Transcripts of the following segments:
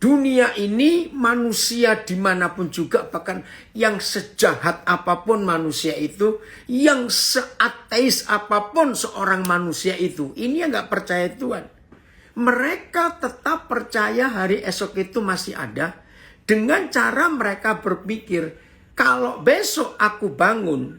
Dunia ini manusia dimanapun juga, bahkan yang sejahat apapun manusia itu, yang seateis apapun seorang manusia itu, ini yang gak percaya Tuhan. Mereka tetap percaya hari esok itu masih ada dengan cara mereka berpikir, kalau besok aku bangun,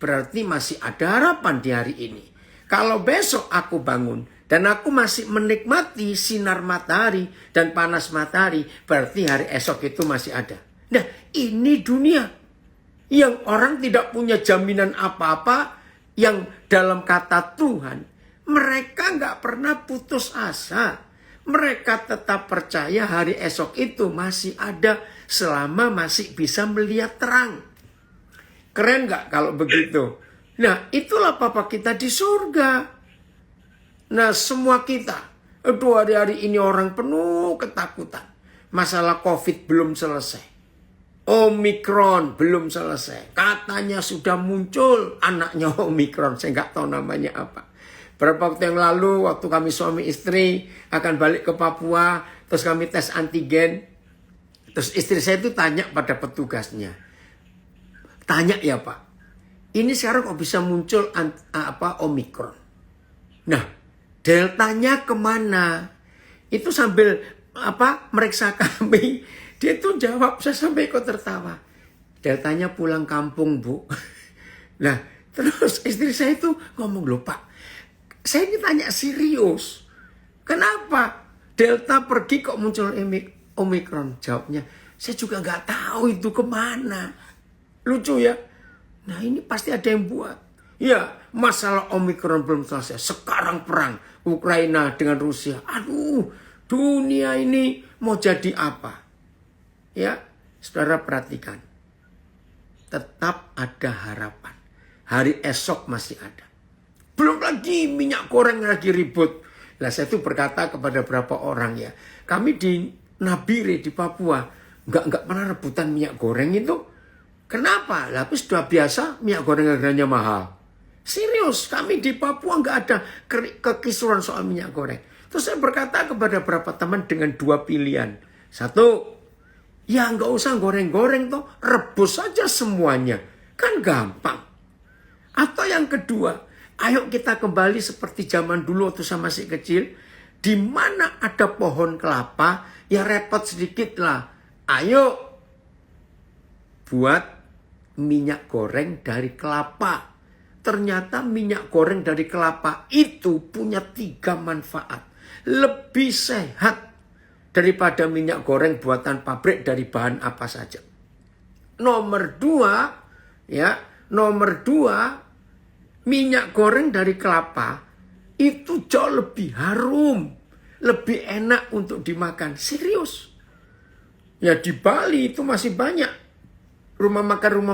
berarti masih ada harapan di hari ini. Kalau besok aku bangun dan aku masih menikmati sinar matahari dan panas matahari, berarti hari esok itu masih ada. Nah, ini dunia yang orang tidak punya jaminan apa-apa, yang dalam kata Tuhan, mereka nggak pernah putus asa. Mereka tetap percaya hari esok itu masih ada selama masih bisa melihat terang. Keren nggak kalau begitu? Nah, itulah Papa kita di surga. Nah, semua kita, hari-hari ini orang penuh ketakutan. Masalah COVID belum selesai. Omikron belum selesai. Katanya sudah muncul anaknya Omikron. Saya nggak tahu namanya apa. Beberapa waktu yang lalu, waktu kami suami istri akan balik ke Papua, terus kami tes antigen. Terus istri saya itu tanya pada petugasnya. Tanya ya Pak, ini sekarang kok bisa muncul Omikron? Nah, deltanya kemana? Itu sambil meriksa kami. Dia tuh jawab, saya sampai ikut tertawa. Deltanya pulang kampung, Bu. Nah, terus istri saya itu ngomong, loh Pak, saya ini tanya serius. Kenapa Delta pergi kok muncul Omikron? Jawabnya, saya juga nggak tahu itu kemana. Lucu ya. Nah, ini pasti ada yang buat. Ya, masalah Omikron belum selesai. Sekarang perang Ukraina dengan Rusia. Aduh, dunia ini mau jadi apa? Ya, saudara perhatikan. Tetap ada harapan. Hari esok masih ada. Belum lagi minyak goreng lagi ribut. Nah, saya itu berkata kepada beberapa orang ya. Kami di Nabire di Papua nggak pernah rebutan minyak goreng itu. Kenapa? Tapi sudah biasa minyak goreng harganya mahal. Serius, kami di Papua nggak ada kekisuran soal minyak goreng. Terus saya berkata kepada beberapa teman dengan dua pilihan. Satu, ya nggak usah goreng-goreng toh, rebus saja semuanya. Kan gampang. Atau yang kedua, ayo kita kembali seperti zaman dulu waktu saya masih kecil. Di mana ada pohon kelapa, ya repot sedikit lah. Ayo buat minyak goreng dari kelapa. Ternyata minyak goreng dari kelapa itu punya 3 manfaat. Lebih sehat daripada minyak goreng buatan pabrik dari bahan apa saja. Nomor 2, minyak goreng dari kelapa itu jauh lebih harum, lebih enak untuk dimakan. Serius. Ya di Bali itu masih banyak rumah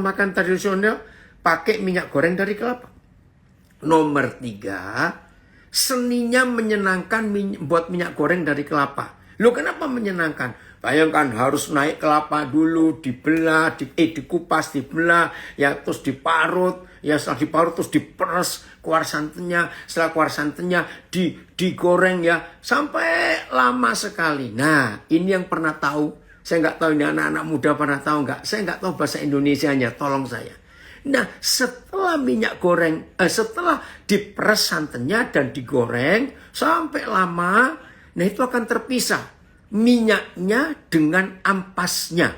makan tradisional pakai minyak goreng dari kelapa. Nomor 3, seninya menyenangkan buat minyak goreng dari kelapa. Loh, kenapa menyenangkan? Bayangkan harus naik kelapa dulu, dibelah, dikupas, dibelah, ya terus diparut, ya setelah diparut terus diperes, keluar santannya, setelah keluar santannya digoreng ya sampai lama sekali. Nah, ini yang pernah tahu, saya nggak tahu ini anak-anak muda pernah tahu nggak? Saya nggak tahu bahasa Indonesianya, tolong saya. Nah, setelah minyak goreng, setelah diperes santannya dan digoreng sampai lama, nah itu akan terpisah minyaknya dengan ampasnya.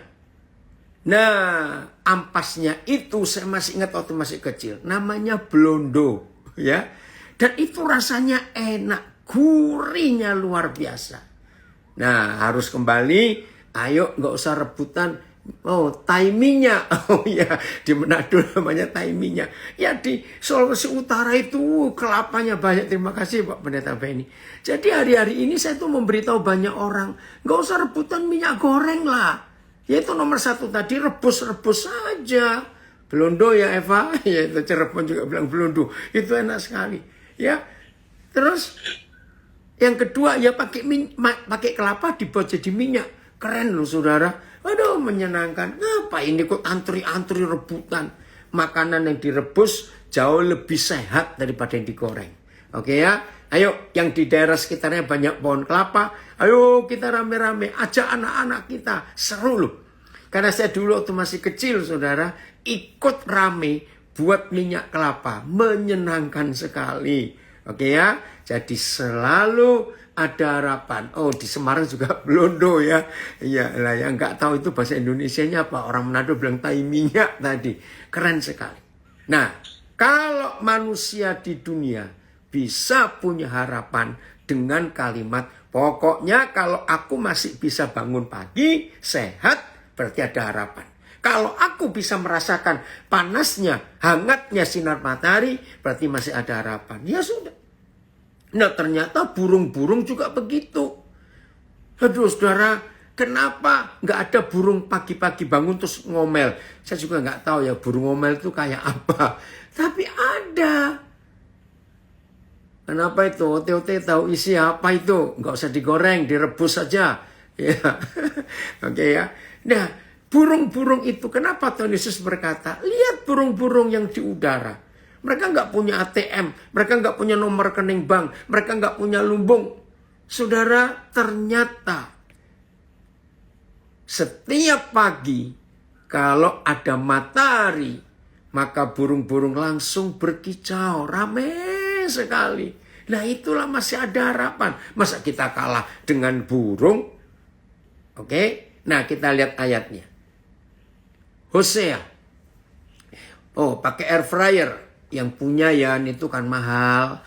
Nah, ampasnya itu saya masih ingat waktu masih kecil. Namanya blondo. Ya. Dan itu rasanya enak. Gurihnya luar biasa. Nah, harus kembali. Ayo nggak usah rebutan. Oh, timingnya. Oh ya, di Manado namanya timingnya. Ya di Sulawesi Utara itu kelapanya banyak. Terima kasih Pak Pendeta Benny. Jadi hari-hari ini saya tuh memberitahu banyak orang, nggak usah rebutan minyak goreng lah. Yaitu nomor 1 tadi, rebus-rebus saja. Blondo ya Eva, ya itu Cirebon juga bilang blondo. Itu enak sekali. Ya, terus yang kedua ya pakai kelapa dibuat jadi minyak. Keren loh saudara. Aduh, menyenangkan. Ngapain ini kok antri-antri rebutan? Makanan yang direbus jauh lebih sehat daripada yang digoreng. Oke ya. Ayo yang di daerah sekitarnya banyak pohon kelapa. Ayo kita rame-rame ajak anak-anak kita. Seru loh. Karena saya dulu waktu masih kecil saudara. Ikut rame buat minyak kelapa. Menyenangkan sekali. Oke ya. Jadi selalu ada harapan. Oh di Semarang juga blondo ya. Iya lah yang nggak tahu itu bahasa Indonesianya apa. Orang Manado bilang tai minyak tadi. Keren sekali. Nah kalau manusia di dunia bisa punya harapan dengan kalimat pokoknya kalau aku masih bisa bangun pagi sehat berarti ada harapan. Kalau aku bisa merasakan panasnya, hangatnya sinar matahari berarti masih ada harapan. Ya sudah. Nah ternyata burung-burung juga begitu. Aduh saudara, kenapa nggak ada burung pagi-pagi bangun terus ngomel? Saya juga nggak tahu ya burung ngomel itu kayak apa. Tapi ada. Kenapa itu? Ote-ote tahu isi apa itu? Nggak usah digoreng, direbus saja. Ya, oke ya. Nah, burung-burung itu kenapa Tuhan Yesus berkata, lihat burung-burung yang di udara. Mereka nggak punya ATM, mereka nggak punya nomor rekening bank, mereka nggak punya lumbung. Saudara, ternyata setiap pagi kalau ada matahari, maka burung-burung langsung berkicau, rame sekali. Nah itulah masih ada harapan. Masa kita kalah dengan burung? Oke, nah kita lihat ayatnya. Hosea. Oh, pakai air fryer. Yang punya ya itu kan mahal.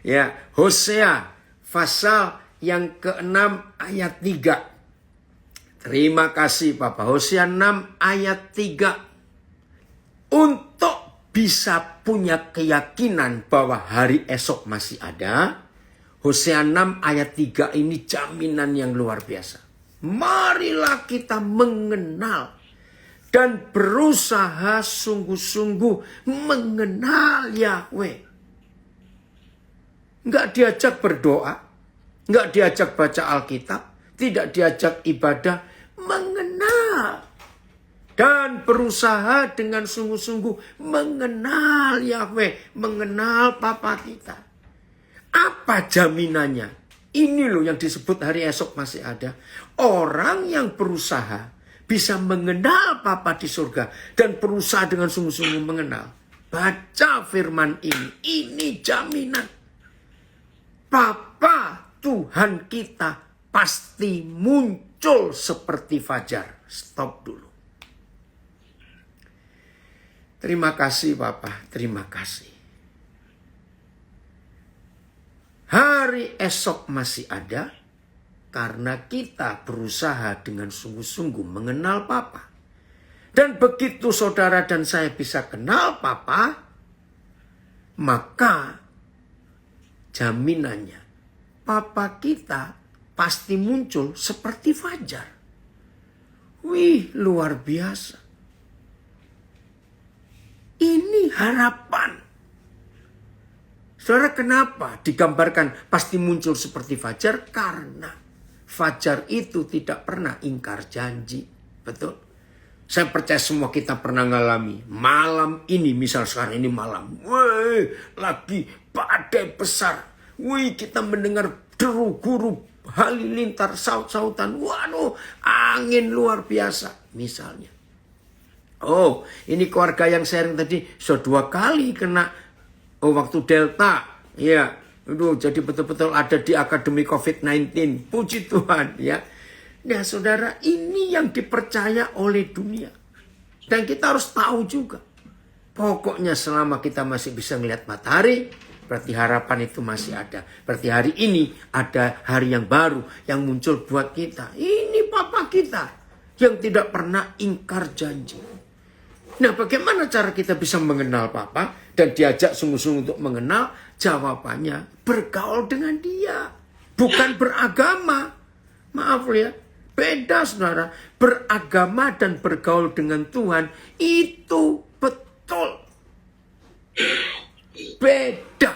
Ya, Hosea pasal yang ke-6 ayat 3. Terima kasih Bapak. Hosea 6 ayat 3. Untuk bisa punya keyakinan bahwa hari esok masih ada, Hosea 6 ayat 3 ini jaminan yang luar biasa. Marilah kita mengenal dan berusaha sungguh-sungguh mengenal Yahweh. Nggak diajak berdoa, nggak diajak baca Alkitab, tidak diajak ibadah, mengenal. Dan berusaha dengan sungguh-sungguh mengenal Yahweh, mengenal Bapa kita. Apa jaminannya? Ini loh yang disebut hari esok masih ada. Orang yang berusaha bisa mengenal Bapa di surga dan berusaha dengan sungguh-sungguh mengenal. Baca firman ini jaminan. Bapa Tuhan kita pasti muncul seperti fajar. Stop dulu. Terima kasih Bapak, terima kasih. Hari esok masih ada. Karena kita berusaha dengan sungguh-sungguh mengenal Papa. Dan begitu saudara dan saya bisa kenal Papa, maka jaminannya Papa kita pasti muncul seperti fajar. Wih, luar biasa. Ini harapan. Saudara, kenapa digambarkan pasti muncul seperti fajar? Karena fajar itu tidak pernah ingkar janji. Betul? Saya percaya semua kita pernah ngalami. Malam ini, misal sekarang ini malam. Wih, lagi badai besar. Wih, kita mendengar deru guru halilintar, saut-sautan. Waduh, angin luar biasa. Misalnya. Oh, ini keluarga yang sharing tadi. Sudah 2 kali kena waktu Delta. Ya. Aduh, jadi betul-betul ada di Akademi COVID-19. Puji Tuhan ya. Nah saudara, ini yang dipercaya oleh dunia. Dan kita harus tahu juga. Pokoknya selama kita masih bisa melihat matahari, berarti harapan itu masih ada. Berarti hari ini ada hari yang baru yang muncul buat kita. Ini Papa kita yang tidak pernah ingkar janji. Nah bagaimana cara kita bisa mengenal Papa dan diajak sungguh-sungguh untuk mengenal? Jawabannya bergaul dengan dia. Bukan beragama. Maaf ya. Beda saudara. Beragama dan bergaul dengan Tuhan itu betul. Beda.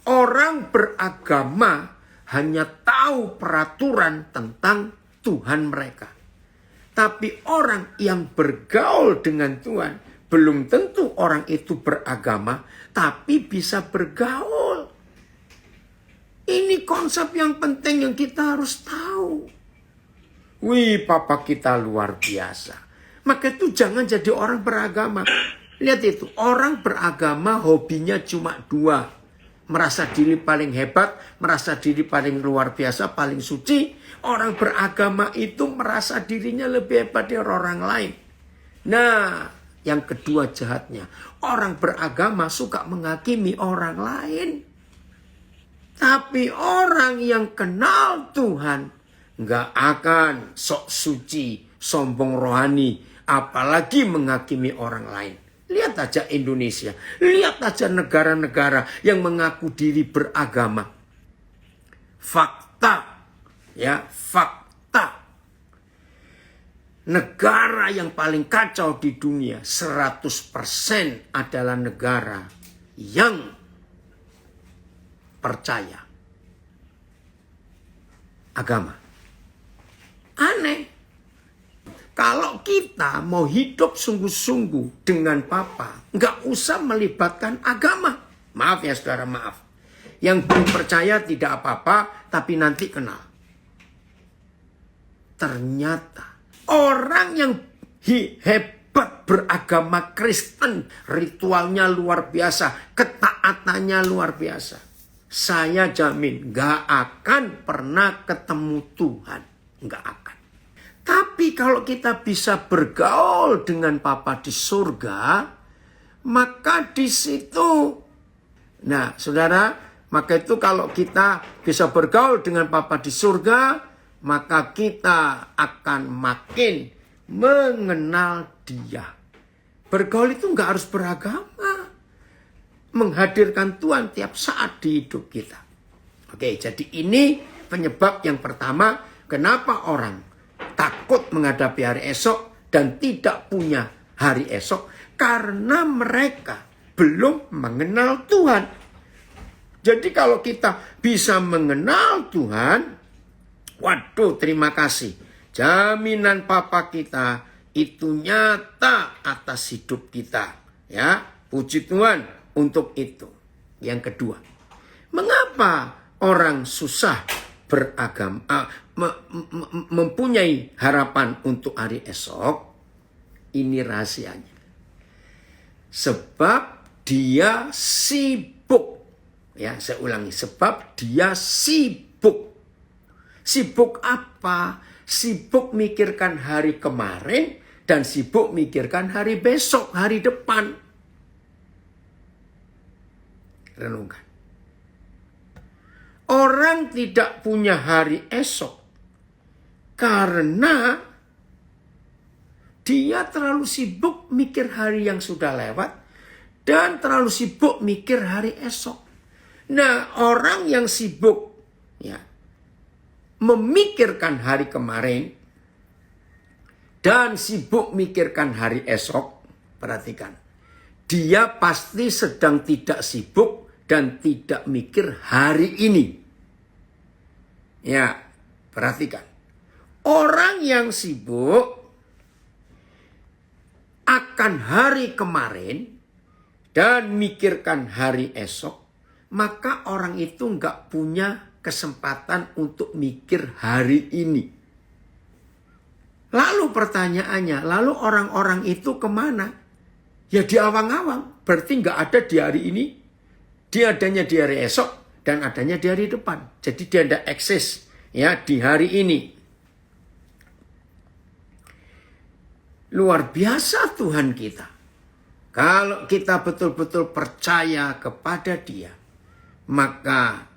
Orang beragama hanya tahu peraturan tentang Tuhan mereka. Tapi orang yang bergaul dengan Tuhan belum tentu orang itu beragama, tapi bisa bergaul. Ini konsep yang penting yang kita harus tahu. Wih, papa kita luar biasa. Maka itu jangan jadi orang beragama. Lihat itu, orang beragama hobinya cuma dua. Merasa diri paling hebat, merasa diri paling luar biasa, paling suci. Orang beragama itu merasa dirinya lebih hebat dari orang lain. Nah, yang kedua jahatnya, orang beragama suka menghakimi orang lain. Tapi orang yang kenal Tuhan nggak akan sok suci, sombong rohani, apalagi menghakimi orang lain. Lihat aja Indonesia, lihat aja negara-negara yang mengaku diri beragama. Fakta, ya fakta. Negara yang paling kacau di dunia 100% adalah negara yang percaya agama. Aneh. Kalau kita mau hidup sungguh-sungguh dengan papa, nggak usah melibatkan agama. Maaf ya saudara, maaf. Yang belum percaya tidak apa-apa, tapi nanti kenal. Ternyata orang yang hebat beragama Kristen, ritualnya luar biasa, ketaatannya luar biasa. Saya jamin nggak akan pernah ketemu Tuhan. Nggak akan. Tapi kalau kita bisa bergaul dengan Papa di surga, maka di situ, nah saudara, maka itu kalau kita bisa bergaul dengan Papa di surga, maka kita akan makin mengenal Dia. Bergaul itu nggak harus beragama, menghadirkan Tuhan tiap saat di hidup kita. Oke, jadi ini penyebab yang pertama, kenapa orang takut menghadapi hari esok dan tidak punya hari esok, karena mereka belum mengenal Tuhan. Jadi kalau kita bisa mengenal Tuhan, waduh terima kasih. Jaminan Papa kita itu nyata atas hidup kita. Ya, puji Tuhan untuk itu. Yang kedua, mengapa orang susah beragama, mempunyai harapan untuk hari esok? Ini rahasianya. Sebab dia sibuk. Ya, saya ulangi. Sebab dia sibuk. Sibuk apa? Sibuk mikirkan hari kemarin dan sibuk mikirkan hari besok, hari depan. Renungkan. Orang tidak punya hari esok karena dia terlalu sibuk mikir hari yang sudah lewat dan terlalu sibuk mikir hari esok. Nah, orang yang sibuk ya memikirkan hari kemarin dan sibuk mikirkan hari esok, perhatikan. Dia pasti sedang tidak sibuk dan tidak mikir hari ini. Ya, perhatikan. Orang yang sibuk akan hari kemarin dan mikirkan hari esok, maka orang itu nggak punya kesempatan untuk mikir hari ini. Lalu pertanyaannya, lalu orang-orang itu kemana? Ya di awang-awang, berarti nggak ada di hari ini. Dia adanya di hari esok dan adanya di hari depan. Jadi dia tidak eksis ya di hari ini. Luar biasa Tuhan kita. Kalau kita betul-betul percaya kepada Dia, maka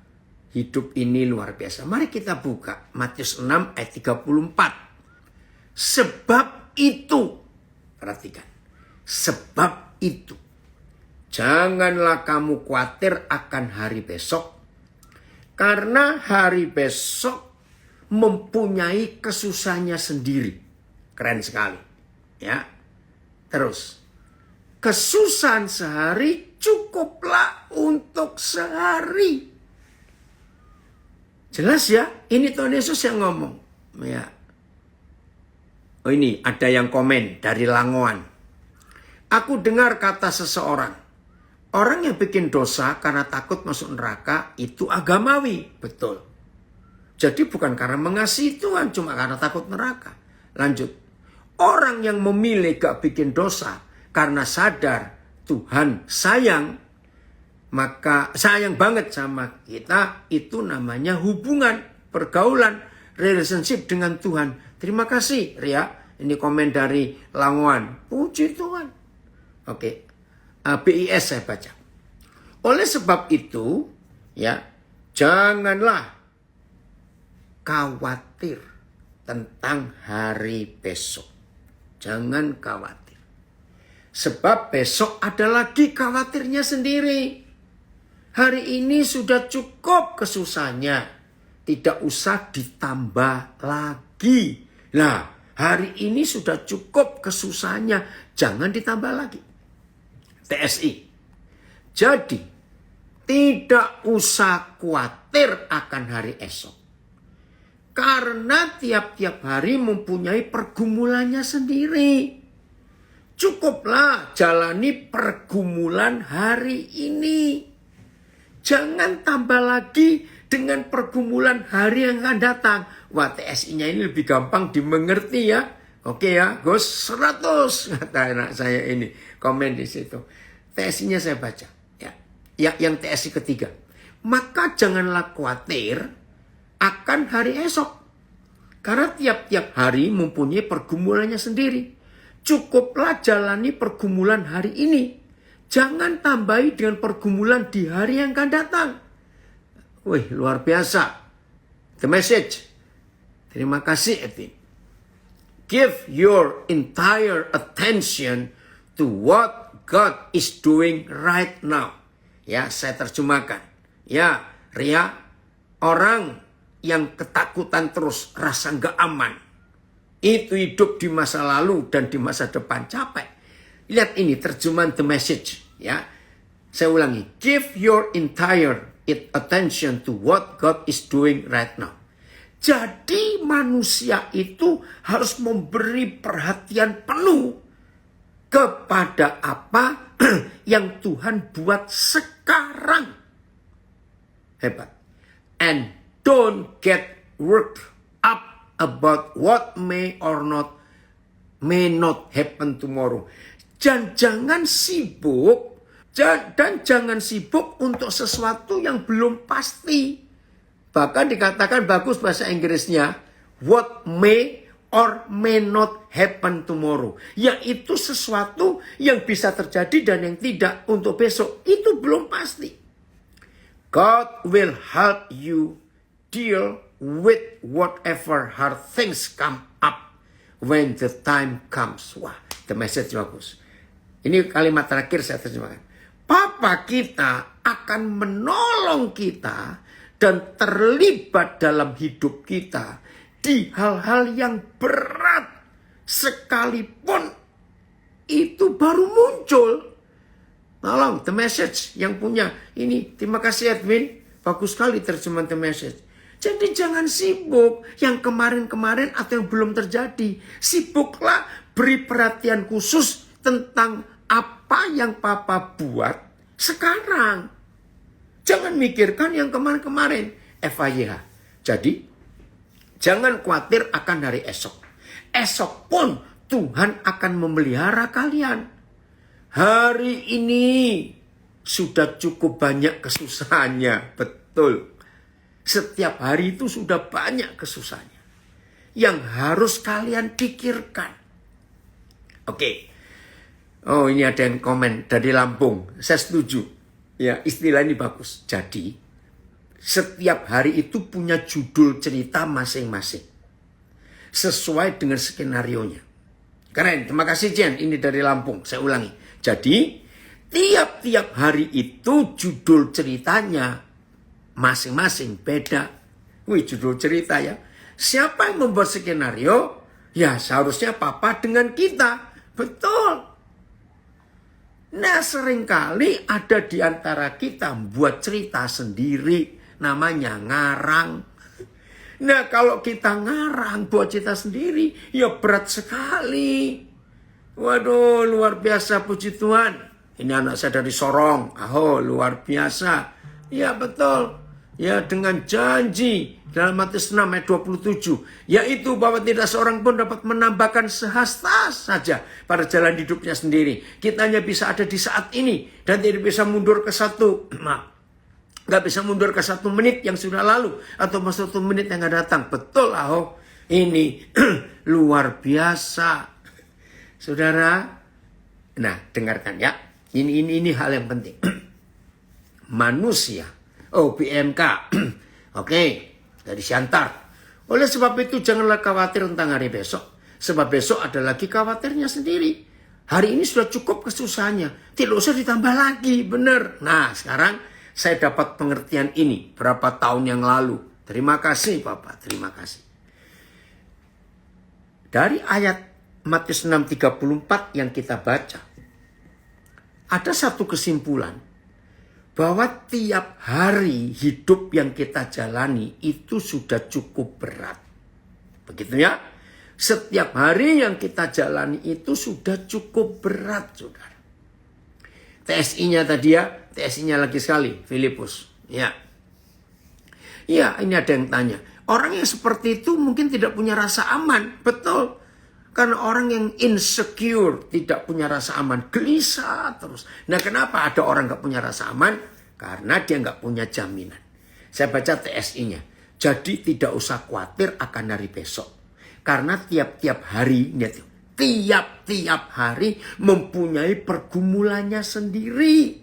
hidup ini luar biasa. Mari kita buka Matius 6 ayat 34. Sebab itu, perhatikan. Sebab itu, janganlah kamu khawatir akan hari besok, karena hari besok mempunyai kesusahannya sendiri. Keren sekali. Ya. Terus, kesusahan sehari cukuplah untuk sehari. Jelas ya? Ini Tuhan Yesus yang ngomong. Ya. Oh ini ada yang komen dari Langoan. Aku dengar kata seseorang, Orang yang bikin dosa karena takut masuk neraka itu agamawi, betul. Jadi bukan karena mengasihi Tuhan, cuma karena takut neraka. Lanjut. Orang yang memilih gak bikin dosa karena sadar Tuhan sayang, maka sayang banget sama kita, itu namanya hubungan, pergaulan, relationship dengan Tuhan. Terima kasih, Ria. Ini komen dari Languan. Puji Tuhan. Oke. BIS saya baca. Oleh sebab itu, ya, janganlah khawatir tentang hari besok. Jangan khawatir. Sebab besok ada lagi khawatirnya sendiri. Hari ini sudah cukup kesusahannya. Tidak usah ditambah lagi. Nah, hari ini sudah cukup kesusahannya. Jangan ditambah lagi. TSI. Jadi, tidak usah khawatir akan hari esok. Karena tiap-tiap hari mempunyai pergumulannya sendiri. Cukuplah jalani pergumulan hari ini. Jangan tambah lagi dengan pergumulan hari yang akan datang. Wah, TSI-nya ini lebih gampang dimengerti ya. Oke ya, Gus 100 kata anak saya ini komen di situ. TSI-nya saya baca ya. Yang TSI ketiga. Maka janganlah khawatir akan hari esok. Karena tiap-tiap hari mempunyai pergumulannya sendiri. Cukuplah jalani pergumulan hari ini. Jangan tambahi dengan pergumulan di hari yang akan datang. Wih, luar biasa. The message. Terima kasih, Edwin. Give your entire attention to what God is doing right now. Ya, saya terjemahkan. Ya, Ria, orang yang ketakutan terus, rasa nggak aman. Itu hidup di masa lalu dan di masa depan capek. Lihat ini terjemahan The Message. Ya, saya ulangi. Give your entire attention to what God is doing right now. Jadi manusia itu harus memberi perhatian penuh kepada apa yang Tuhan buat sekarang. Hebat. And don't get worked up about what may not happen tomorrow. Dan jangan sibuk untuk sesuatu yang belum pasti. Bahkan dikatakan bagus bahasa Inggrisnya, what may or may not happen tomorrow. Yaitu sesuatu yang bisa terjadi dan yang tidak untuk besok. Itu belum pasti. God will help you deal with whatever hard things come up when the time comes. Wah, the message bagus. Ini kalimat terakhir saya terjemahkan. Papa kita akan menolong kita dan terlibat dalam hidup kita di hal-hal yang berat sekalipun itu baru muncul. Tolong, The Message yang punya ini. Terima kasih Edwin. Bagus sekali terjemahan The Message. Jadi jangan sibuk yang kemarin-kemarin atau yang belum terjadi. Sibuklah beri perhatian khusus tentang apa yang Papa buat sekarang. Jangan mikirkan yang kemarin-kemarin. FYH. Jadi, jangan khawatir akan hari esok. Esok pun Tuhan akan memelihara kalian. Hari ini sudah cukup banyak kesusahannya. Betul. Setiap hari itu sudah banyak kesusahannya. Yang harus kalian pikirkan. Oke. Oh, ini ada yang komen dari Lampung. Saya setuju. Ya, istilah ini bagus. Jadi, setiap hari itu punya judul cerita masing-masing. Sesuai dengan skenario-nya. Keren, terima kasih Jen. Ini dari Lampung, saya ulangi. Jadi, tiap-tiap hari itu judul ceritanya masing-masing beda. Wih, judul cerita ya. Siapa yang membuat skenario? Ya, seharusnya Papa dengan kita. Betul. Nah, seringkali ada di antara kita buat cerita sendiri, namanya ngarang. Nah, kalau kita ngarang buat cerita sendiri, ya berat sekali. Waduh, luar biasa, puji Tuhan. Ini anak saya dari Sorong. Oh, luar biasa. Ya betul. Ya dengan janji dalam Matius 6 ayat 27. Yaitu bahwa tidak seorang pun dapat menambahkan sehasta saja pada jalan hidupnya sendiri. Kita hanya bisa ada di saat ini. Dan tidak bisa mundur ke nggak bisa mundur ke 1 menit yang sudah lalu. Atau 1 menit yang akan datang. Betul Aho. Ini luar biasa. Saudara. Nah dengarkan ya. Ini hal yang penting. Manusia. Oh BMK. Oke. Dari Siantar. Oleh sebab itu janganlah khawatir tentang hari besok. Sebab besok ada lagi khawatirnya sendiri. Hari ini sudah cukup kesusahannya. Tidak usah ditambah lagi. Benar. Nah sekarang saya dapat pengertian ini. Berapa tahun yang lalu. Terima kasih Bapak. Terima kasih. Dari ayat Matius 6:34 yang kita baca. Ada satu kesimpulan bahwa tiap hari hidup yang kita jalani itu sudah cukup berat. Begitu ya? Setiap hari yang kita jalani itu sudah cukup berat, saudara. TSI-nya tadi ya, TSI-nya lagi sekali, Filipus. Ya, ini ada yang tanya. Orang yang seperti itu mungkin tidak punya rasa aman, betul. Karena orang yang insecure, tidak punya rasa aman, gelisah terus. Nah kenapa ada orang gak punya rasa aman? Karena dia gak punya jaminan. Saya baca TSI-nya. Jadi tidak usah khawatir akan hari besok. Karena tiap-tiap hari, tiap-tiap hari mempunyai pergumulannya sendiri.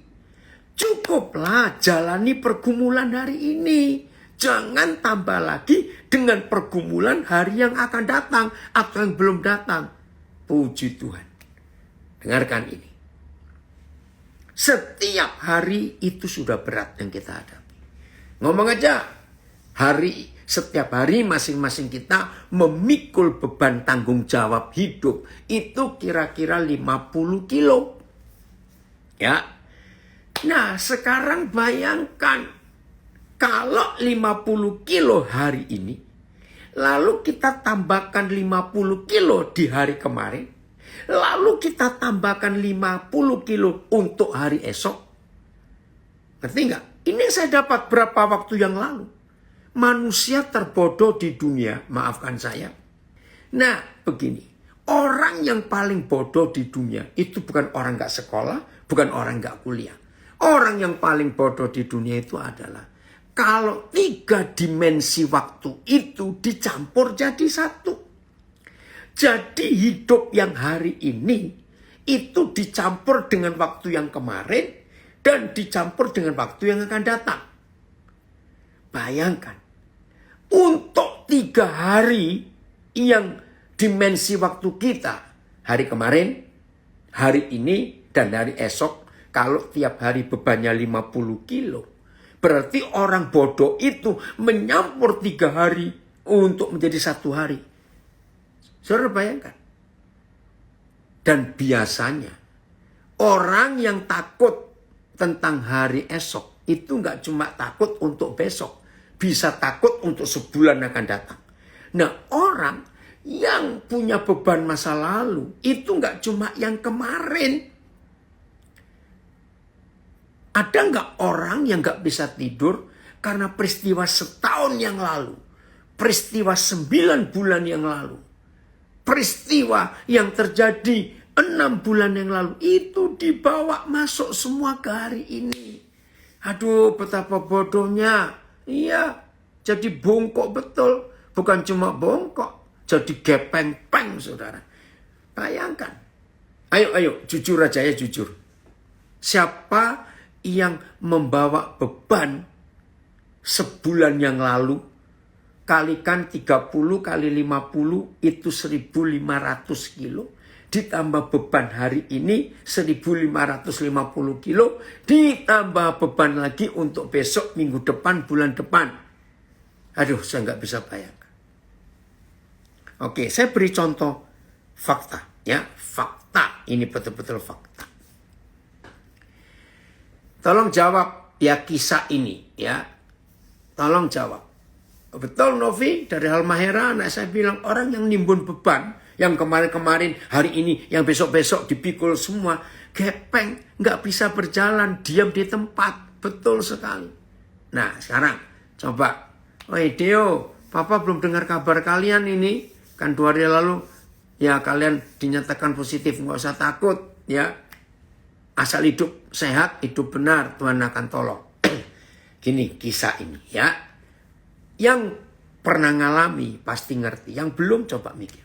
Cukuplah jalani pergumulan hari ini. Jangan tambah lagi dengan pergumulan hari yang akan datang atau yang belum datang. Puji Tuhan. Dengarkan ini. Setiap hari itu sudah berat yang kita hadapi. Ngomong aja. Setiap hari masing-masing kita memikul beban tanggung jawab hidup. Itu kira-kira 50 kilo. Ya. Nah sekarang bayangkan. Kalau 50 kilo hari ini, lalu kita tambahkan 50 kilo di hari kemarin, lalu kita tambahkan 50 kilo untuk hari esok. Ngerti nggak? Ini yang saya dapat berapa waktu yang lalu. Manusia terbodoh di dunia, maafkan saya. Nah, begini. Orang yang paling bodoh di dunia itu bukan orang nggak sekolah, bukan orang nggak kuliah. Orang yang paling bodoh di dunia itu adalah kalau 3 dimensi waktu itu dicampur jadi 1. Jadi hidup yang hari ini itu dicampur dengan waktu yang kemarin dan dicampur dengan waktu yang akan datang. Bayangkan, untuk 3 hari yang dimensi waktu kita, hari kemarin, hari ini, dan hari esok, kalau tiap hari bebannya 50 kilo, berarti orang bodoh itu menyampur 3 hari untuk menjadi 1 hari. Saudara bayangkan. Dan biasanya orang yang takut tentang hari esok itu nggak cuma takut untuk besok. Bisa takut untuk sebulan akan datang. Nah orang yang punya beban masa lalu itu nggak cuma yang kemarin. Ada nggak orang yang nggak bisa tidur karena peristiwa setahun yang lalu, peristiwa 9 bulan yang lalu, peristiwa yang terjadi 6 bulan yang lalu itu dibawa masuk semua ke hari ini. Aduh, betapa bodohnya. Iya, jadi bongkok betul, bukan cuma bongkok, jadi gepeng-peng, saudara. Bayangkan. Ayo, jujur aja ya, jujur. Siapa yang membawa beban sebulan yang lalu, kalikan 30 kali 50 itu 1.500 kilo. Ditambah beban hari ini 1.550 kilo. Ditambah beban lagi untuk besok, minggu depan, bulan depan. Aduh, saya nggak bisa bayangkan. Oke, saya beri contoh fakta. Ya, fakta. Ini betul-betul fakta. Tolong jawab ya kisah ini ya. Tolong jawab. Betul Novi dari Halmahera, anak saya bilang orang yang nimbun beban, yang kemarin-kemarin, hari ini, yang besok-besok dipikul semua. gepeng, nggak bisa berjalan, diam di tempat. Betul sekali. Nah sekarang coba, oi Deo, Papa belum dengar kabar kalian ini. Kan 2 hari lalu, ya kalian dinyatakan positif, nggak usah takut ya. Asal hidup sehat, hidup benar, Tuhan akan tolong. Gini kisah ini ya. Yang pernah ngalami pasti ngerti. Yang belum coba mikir.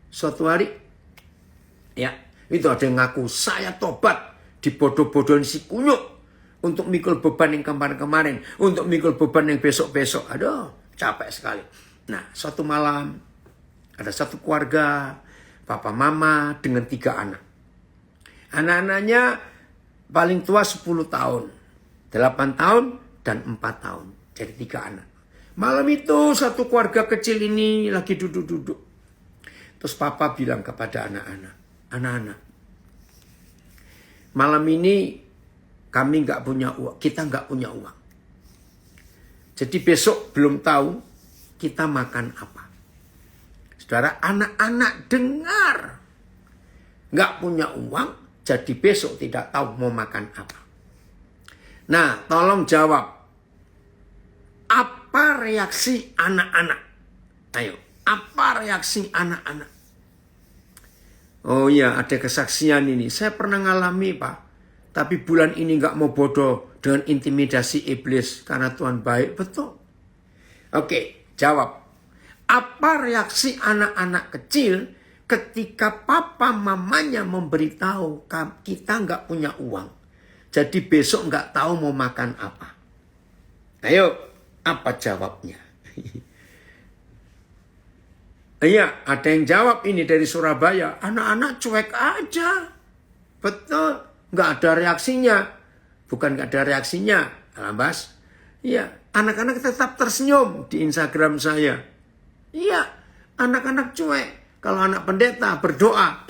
Suatu hari ya, itu ada yang ngaku saya tobat, dibodoh-bodohin si kunyuk untuk mikul beban yang kemarin-kemarin, untuk mikul beban yang besok-besok. Aduh, capek sekali. Nah, suatu malam ada satu keluarga, papa mama dengan 3 anak. Anak-anaknya paling tua 10 tahun, 8 tahun, dan 4 tahun. Jadi 3 anak. Malam itu satu keluarga kecil ini lagi duduk-duduk. Terus papa bilang kepada anak-anak, anak-anak, malam ini kami nggak punya uang, kita nggak punya uang. Jadi besok belum tahu kita makan apa. Saudara, anak-anak dengar nggak punya uang, jadi besok tidak tahu mau makan apa. Nah, tolong jawab. Apa reaksi anak-anak? Ayo, apa reaksi anak-anak? Oh iya, ada kesaksian ini. Saya pernah ngalami, Pak. Tapi bulan ini nggak mau bodoh dengan intimidasi iblis karena Tuhan baik. Betul. Oke, jawab. Apa reaksi anak-anak kecil ketika papa mamanya memberitahu kita nggak punya uang? Jadi besok nggak tahu mau makan apa. Ayo, apa jawabnya? Iya, ada yang jawab ini dari Surabaya. Anak-anak cuek aja. Betul, nggak ada reaksinya. Bukan nggak ada reaksinya, Alambas. Iya, anak-anak tetap tersenyum di Instagram saya. Iya, anak-anak cuek. Kalau anak pendeta berdoa,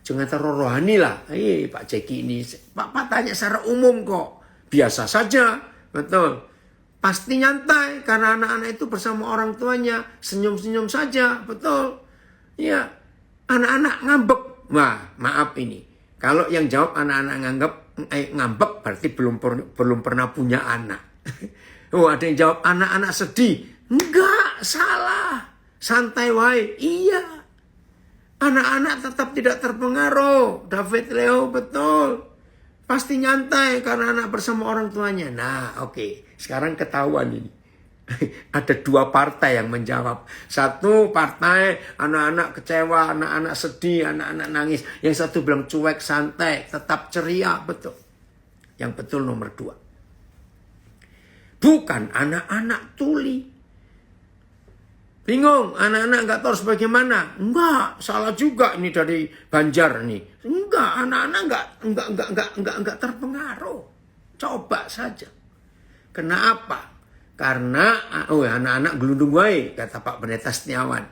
jangan terlalu rohani lah. Pak Jeki ini, Pak tanya secara umum kok. Biasa saja, betul. Pasti nyantai karena anak-anak itu bersama orang tuanya. Senyum-senyum saja, betul. Iya, anak-anak ngambek. Wah, maaf ini. Kalau yang jawab anak-anak ngambek berarti belum pernah punya anak. Oh, ada yang jawab anak-anak sedih. Enggak, salah. Santai wae. Iya. Anak-anak tetap tidak terpengaruh. David Leo betul. Pasti nyantai karena anak bersama orang tuanya. Nah, oke. Sekarang ketahuan ini. Ada 2 partai yang menjawab. Satu partai anak-anak kecewa, anak-anak sedih, anak-anak nangis. Yang satu bilang cuek, santai, tetap ceria. Betul. Yang betul nomor 2. Bukan anak-anak tuli. Bingung, anak-anak nggak tahu harus bagaimana. Enggak, salah juga ini dari Banjar nih. Enggak, anak-anak enggak terpengaruh. Coba saja. Kenapa? Karena anak-anak gelundung wae, kata Pak Pendeta Setiawan.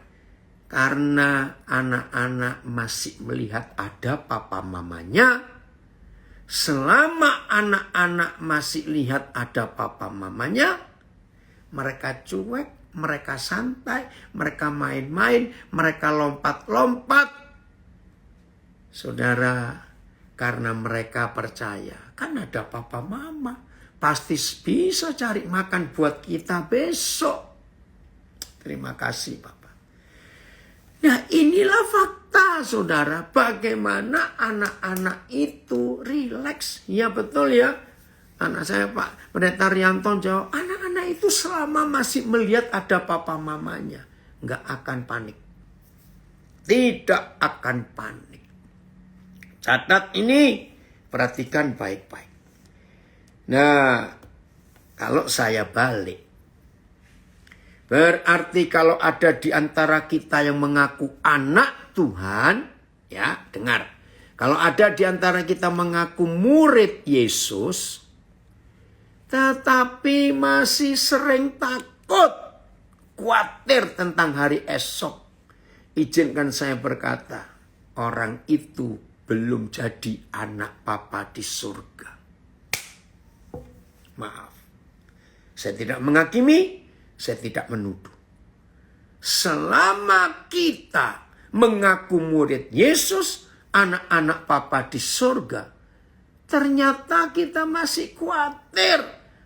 Karena anak-anak masih melihat ada papa mamanya. Selama anak-anak masih lihat ada papa mamanya, mereka cuek. Mereka santai, mereka main-main, mereka lompat-lompat. Saudara, karena mereka percaya, kan ada papa mama. Pasti bisa cari makan buat kita besok. Terima kasih Bapak. Nah inilah fakta saudara. Bagaimana anak-anak itu rileks. Ya betul ya. Anak saya Pak Pendeta Rianto jawab, anak-anak itu selama masih melihat ada papa mamanya, nggak akan panik. Tidak akan panik. Catat ini, perhatikan baik-baik. Nah, kalau saya balik, berarti kalau ada di antara kita yang mengaku anak Tuhan, ya dengar. Kalau ada di antara kita mengaku murid Yesus, tetapi masih sering takut, khawatir tentang hari esok. Izinkan saya berkata, orang itu belum jadi anak papa di surga. Maaf, saya tidak menghakimi, saya tidak menuduh. Selama kita mengaku murid Yesus, anak-anak papa di surga, ternyata kita masih khawatir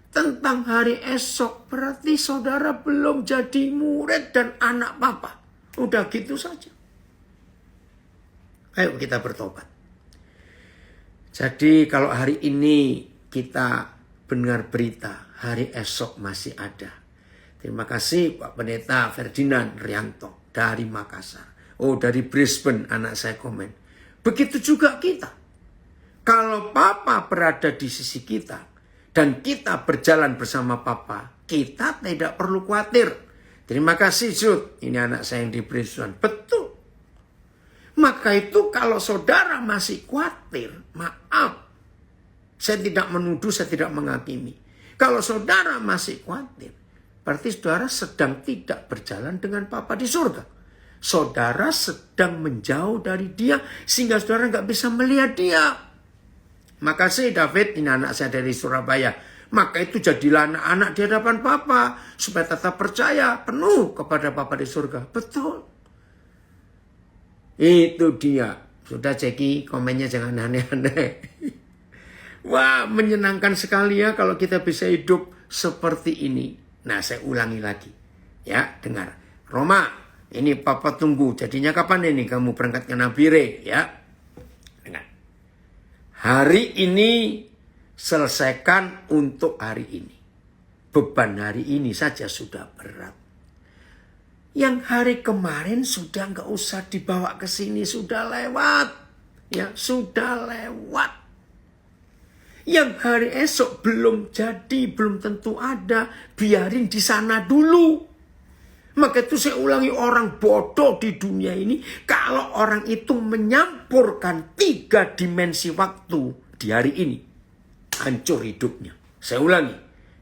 tentang hari esok. Berarti saudara belum jadi murid dan anak papa. Udah gitu saja. Ayo kita bertobat. Jadi kalau hari ini kita dengar berita, hari esok masih ada. Terima kasih Pak Pendeta Ferdinand Rianto dari Makassar. Oh, dari Brisbane anak saya komen. Begitu juga kita. Kalau papa berada di sisi kita dan kita berjalan bersama papa, kita tidak perlu khawatir. Terima kasih Jud, ini anak saya yang di Brisbane. Betul. Maka itu kalau saudara masih khawatir, maaf. Saya tidak menuduh, saya tidak menghakimi. Kalau saudara masih khawatir, berarti saudara sedang tidak berjalan dengan papa di surga. Saudara sedang menjauh dari dia sehingga saudara nggak bisa melihat dia. Makasih David, ini anak saya dari Surabaya. Maka itu jadilah anak-anak di hadapan papa supaya tetap percaya penuh kepada papa di surga. Betul. Itu dia. Sudah Ceki, komennya jangan aneh-aneh. Wah, menyenangkan sekali ya kalau kita bisa hidup seperti ini. Nah, saya ulangi lagi. Ya, dengar. Roma, ini papa tunggu. Jadinya kapan ini kamu berangkat ke Nabire? Ya. Dengar. Hari ini selesaikan untuk hari ini. Beban hari ini saja sudah berat. Yang hari kemarin sudah nggak usah dibawa ke sini. Sudah lewat. Ya, sudah lewat. Yang hari esok belum jadi, belum tentu ada. Biarin di sana dulu. Maka itu saya ulangi, orang bodoh di dunia ini. Kalau orang itu menyampurkan 3 dimensi waktu di hari ini. Hancur hidupnya. Saya ulangi.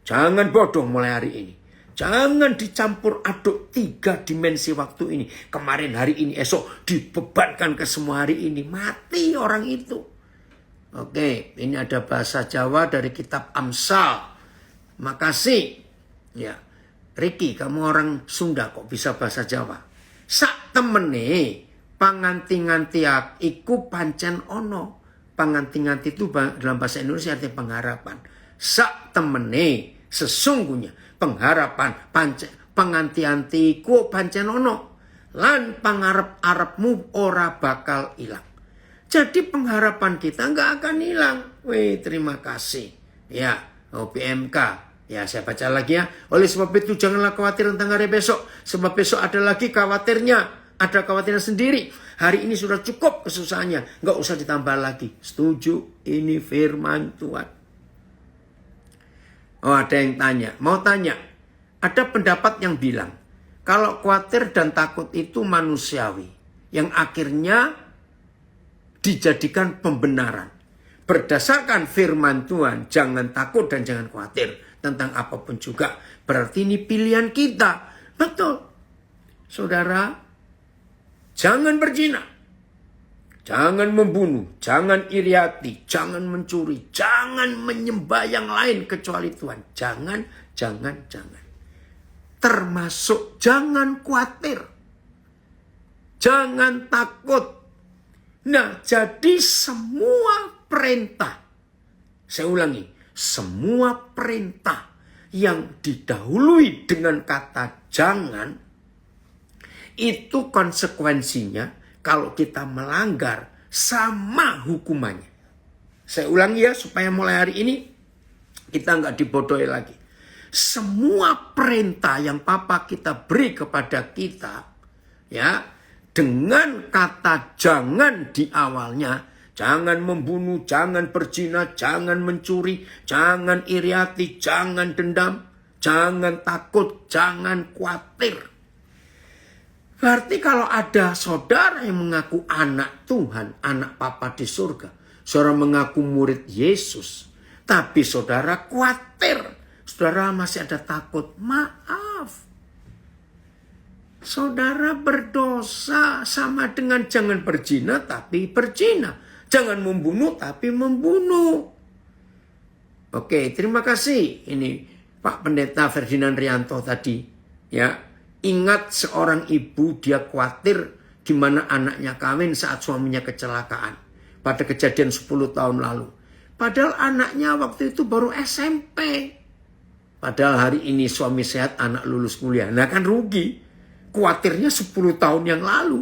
Jangan bodoh mulai hari ini. Jangan dicampur aduk 3 dimensi waktu ini. Kemarin, hari ini, esok. Dibebankan ke semua hari ini. Mati orang itu. Oke, ini ada bahasa Jawa dari kitab Amsal. Makasih. Ya, Ricky, kamu orang Sunda kok bisa bahasa Jawa. Sak temene panganti-nganti iku pancen ono. Panganti-nganti itu dalam bahasa Indonesia artinya pengharapan. Sak temene sesungguhnya pengharapan panganti-anti iku pancen ono. Lan pangarep-arepmu ora bakal ilang. Jadi pengharapan kita nggak akan hilang. Wih, terima kasih. Ya, OPMK. Ya, saya baca lagi ya. Oleh sebab itu janganlah khawatir tentang hari besok. Sebab besok ada lagi khawatirnya. Ada khawatirnya sendiri. Hari ini sudah cukup kesusahannya. Nggak usah ditambah lagi. Setuju? Ini firman Tuhan. Oh, ada yang tanya. Mau tanya. Ada pendapat yang bilang. Kalau khawatir dan takut itu manusiawi. Yang akhirnya dijadikan pembenaran. Berdasarkan firman Tuhan, jangan takut dan jangan khawatir tentang apapun juga. Berarti ini pilihan kita. Betul. Saudara, jangan berzina. Jangan membunuh, jangan iri hati, jangan mencuri, jangan menyembah yang lain kecuali Tuhan. Jangan. Termasuk jangan khawatir. Jangan takut. Nah, jadi semua perintah, saya ulangi, semua perintah yang didahului dengan kata jangan, itu konsekuensinya kalau kita melanggar sama hukumannya. Saya ulangi ya, supaya mulai hari ini kita nggak dibodohi lagi. Semua perintah yang Papa kita beri kepada kita, ya, dengan kata jangan di awalnya, jangan membunuh, jangan berzina, jangan mencuri, jangan iri hati, jangan dendam, jangan takut, jangan khawatir. Berarti kalau ada saudara yang mengaku anak Tuhan, anak Papa di surga, saudara mengaku murid Yesus, tapi saudara khawatir, saudara masih ada takut, maaf. Saudara berdosa sama dengan jangan berzina tapi berzina. Jangan membunuh tapi membunuh. Oke, terima kasih. Ini Pak Pendeta Ferdinand Rianto tadi. Ya, ingat seorang ibu dia khawatir gimana anaknya kawin saat suaminya kecelakaan. Pada kejadian 10 tahun lalu. Padahal anaknya waktu itu baru SMP. Padahal hari ini suami sehat, anak lulus kuliah. Nah kan rugi. Khawatirnya 10 tahun yang lalu.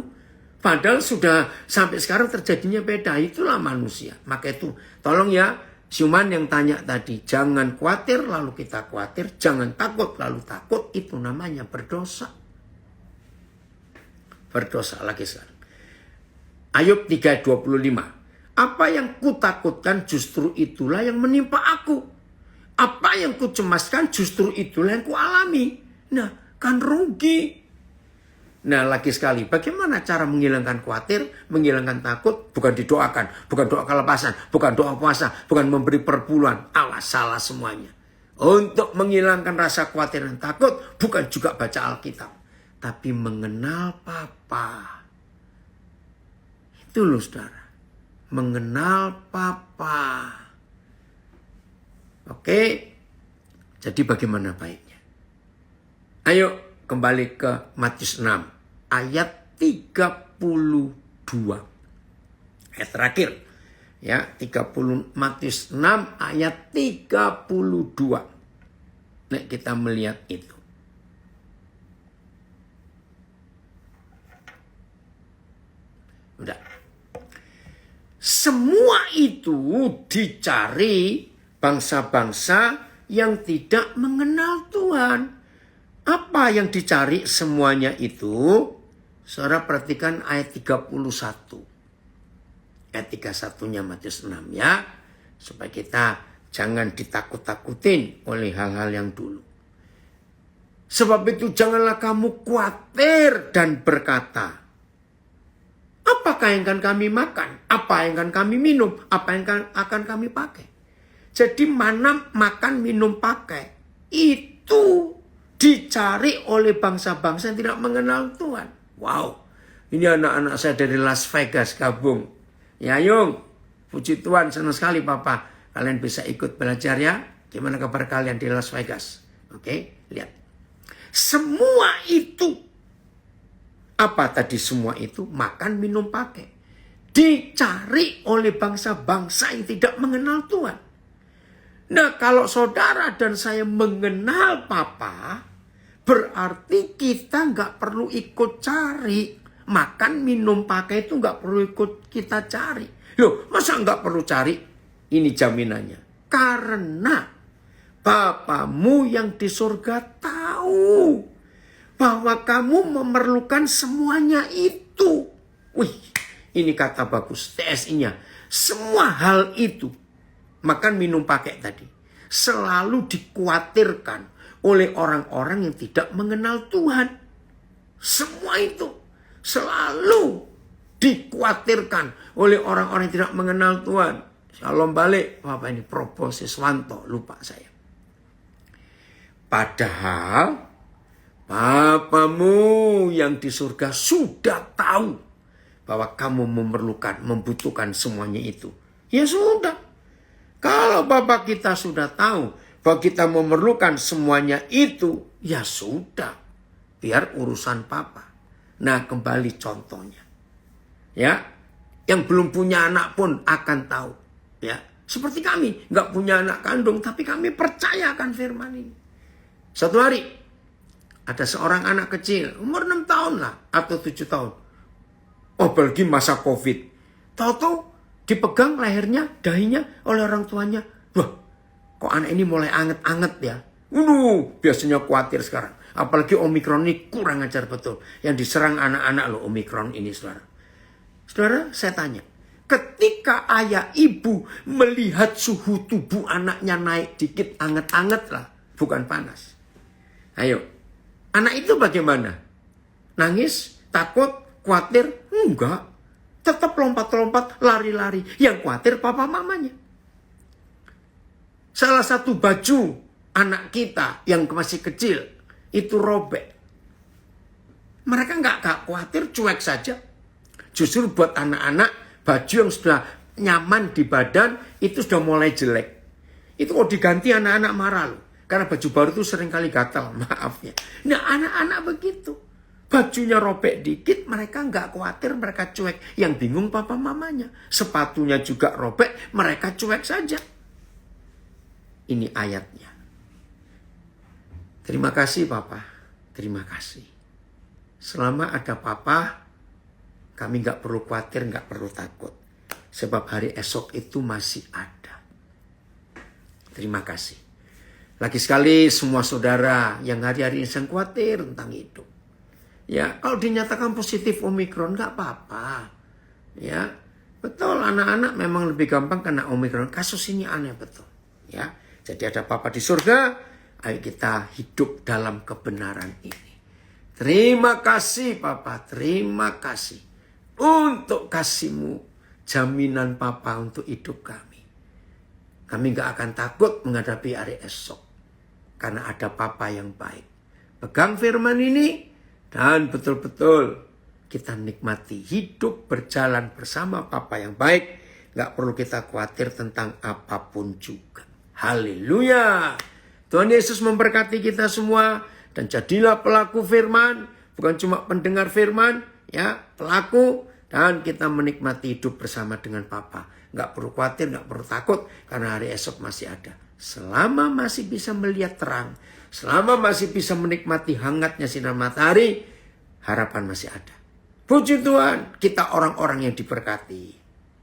Padahal sudah sampai sekarang terjadinya beda. Itulah manusia. Maka itu tolong ya, Syuman yang tanya tadi. Jangan khawatir lalu kita khawatir. Jangan takut lalu takut. Itu namanya berdosa. Berdosa lagi sekarang. Ayub 3:25. Apa yang kutakutkan justru itulah yang menimpa aku. Apa yang kucemaskan justru itulah yang kualami. Nah, kan rugi. Nah, lagi sekali, bagaimana cara menghilangkan khawatir, menghilangkan takut? Bukan didoakan, bukan doa kelepasan, bukan doa puasa, bukan memberi perpuluhan. Awas, salah semuanya. Untuk menghilangkan rasa khawatir dan takut, bukan juga baca Alkitab. Tapi mengenal Papa. Itu loh, saudara. Mengenal Papa. Oke, jadi bagaimana baiknya? Ayo kembali ke Matius 6 ayat 32. Ayat terakhir. Ya, Matius 6 ayat 32. Nah, kita melihat itu. Udah. Semua itu dicari bangsa-bangsa yang tidak mengenal Tuhan. Apa yang dicari semuanya itu? Saudara perhatikan ayat 31. Ayat 31-nya Matius 6 ya. Supaya kita jangan ditakut-takutin oleh hal-hal yang dulu. Sebab itu janganlah kamu khawatir dan berkata, apakah yang akan kami makan? Apa yang akan kami minum? Apa yang akan kami pakai? Jadi mana makan, minum, pakai. Itu dicari oleh bangsa-bangsa yang tidak mengenal Tuhan. Wow. Ini anak-anak saya dari Las Vegas gabung. Ya Yung, puji Tuhan, senang sekali Papa. Kalian bisa ikut belajar ya. Gimana kabar kalian di Las Vegas? Oke, lihat. Semua itu. Apa tadi semua itu? Makan, minum, pakai. Dicari oleh bangsa-bangsa yang tidak mengenal Tuhan. Nah, kalau saudara dan saya mengenal Papa, berarti kita nggak perlu ikut cari. Makan, minum, pakai itu nggak perlu ikut kita cari. Loh, masa nggak perlu cari? Ini jaminannya. Karena Bapamu yang di surga tahu bahwa kamu memerlukan semuanya itu. Wih, ini kata bagus, TSI-nya. Semua hal itu. Makan, minum, pakai tadi. Selalu dikhawatirkan oleh orang-orang yang tidak mengenal Tuhan. Semua itu selalu dikhawatirkan oleh orang-orang yang tidak mengenal Tuhan. Shalom balik. Bapak ini Proposiswanto. Lupa saya. Padahal Bapamu yang di surga sudah tahu bahwa kamu membutuhkan semuanya itu. Ya sudah. Kalau Bapak kita sudah tahu bahwa kita memerlukan semuanya itu, ya sudah. Biar urusan Papa. Nah, kembali contohnya. Ya, yang belum punya anak pun akan tahu. Ya, seperti kami, nggak punya anak kandung, tapi kami percaya akan firman ini. Satu hari, ada seorang anak kecil, umur 6 tahun lah, atau 7 tahun. Oh, apalagi masa COVID. Tahu-tahu dipegang lehernya, dahinya oleh orang tuanya. Wah, kok anak ini mulai anget-anget ya. Biasanya khawatir sekarang. Apalagi Omikron ini kurang ajar betul. Yang diserang anak-anak loh Omikron ini, saudara. Saudara, saya tanya. Ketika ayah ibu melihat suhu tubuh anaknya naik dikit, anget-anget lah. Bukan panas. Ayo, anak itu bagaimana? Nangis, takut, khawatir? Enggak. Tetap lompat-lompat, lari-lari. Yang khawatir papa mamanya. Salah satu baju anak kita yang masih kecil itu robek. Mereka nggak khawatir, cuek saja. Justru buat anak-anak, baju yang sudah nyaman di badan itu sudah mulai jelek. Itu kalau diganti anak-anak marah loh. Karena baju baru itu seringkali gatal, maaf ya. Nah, anak-anak begitu. Bajunya robek dikit, mereka nggak khawatir, mereka cuek. Yang bingung papa mamanya. Sepatunya juga robek, mereka cuek saja. Ini ayatnya. Terima kasih papa, terima kasih. Selama ada papa, kami nggak perlu khawatir, nggak perlu takut. Sebab hari esok itu masih ada. Terima kasih. Lagi sekali semua saudara yang hari-hari ini sedang khawatir tentang hidup. Ya, kalau dinyatakan positif Omikron nggak apa-apa. Ya, betul, anak-anak memang lebih gampang kena Omikron. Kasus ini aneh betul. Ya, jadi ada papa di surga. Ayo kita hidup dalam kebenaran ini. Terima kasih papa, terima kasih untuk kasih-Mu, jaminan papa untuk hidup kami. Kami nggak akan takut menghadapi hari esok karena ada papa yang baik. Pegang firman ini. Dan betul-betul kita nikmati hidup berjalan bersama papa yang baik. Gak perlu kita khawatir tentang apapun juga. Haleluya. Tuhan Yesus memberkati kita semua. Dan jadilah pelaku firman. Bukan cuma pendengar firman. Ya, pelaku. Dan kita menikmati hidup bersama dengan papa. Gak perlu khawatir, gak perlu takut. Karena hari esok masih ada. Selama masih bisa melihat terang. Selama masih bisa menikmati hangatnya sinar matahari, harapan masih ada. Puji Tuhan, kita orang-orang yang diberkati.